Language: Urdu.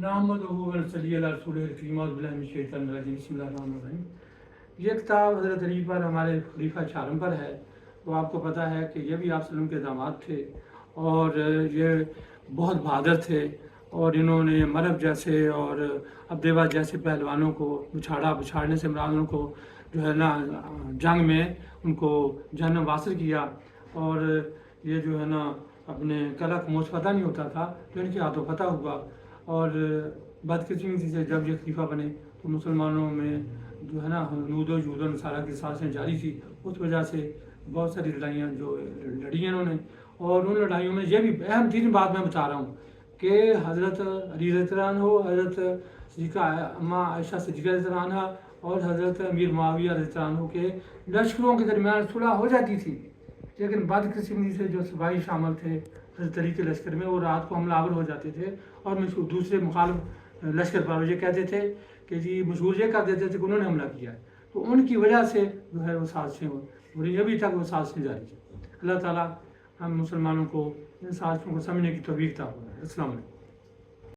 نحمدہ و نصلی علی رسولہ الکریم اعوذ باللہ من الشیطان الرجیم بسم اللہ الرحمن الرحیم۔ یہ کتاب حضرت علی پر ہمارے خلیفہ چارم پر ہے۔ تو آپ کو پتہ ہے کہ یہ بھی آپ وسلم کے داماد تھے اور یہ بہت بہادر تھے اور انہوں نے مرب جیسے اور عبدیبا جیسے پہلوانوں کو بچھاڑنے سے مرادوں کو جو ہے نا جنگ میں ان کو جہنم واصل کیا، اور یہ جو ہے نا اپنے کلک موچ پتہ نہیں ہوتا تھا تو ان کے ہاتھوں پتہ ہوا، اور بدقسمتی سے جب یہ خلیفہ بنے تو مسلمانوں میں جو ہے نا نود و جود و نصارہ کی سازشیں جاری تھی، اس وجہ سے بہت ساری لڑائیاں جو لڑی ہیں انہوں نے، اور ان لڑائیوں میں یہ بھی اہم ترین بات میں بتا رہا ہوں کہ حضرت علی رضی اللہ عنہ، حضرت صدیقہ اماں عائشہ صدیقہ رضی اللہ عنہ اور حضرت امیر معاویہ رضی اللہ عنہ کے لشکروں کے درمیان صلح ہو جاتی تھی، لیکن بدقسمتی سے جو سپاہی شامل تھے حضرت علی کے لشکر میں وہ رات کو حملہ آور ہو جاتے تھے اور دوسرے مخالف لشکر پر یہ کہتے تھے کہ جی مشہور یہ کر دیتے تھے کہ انہوں نے حملہ کیا ہے، تو ان کی وجہ سے جو ہے وہ سازشیں اور ابھی تک وہ سازشیں جاری ہیں۔ اللہ تعالیٰ ہم مسلمانوں کو ان سازشوں کو سمجھنے کی توفیق عطا فرمائے۔ السلام علیکم۔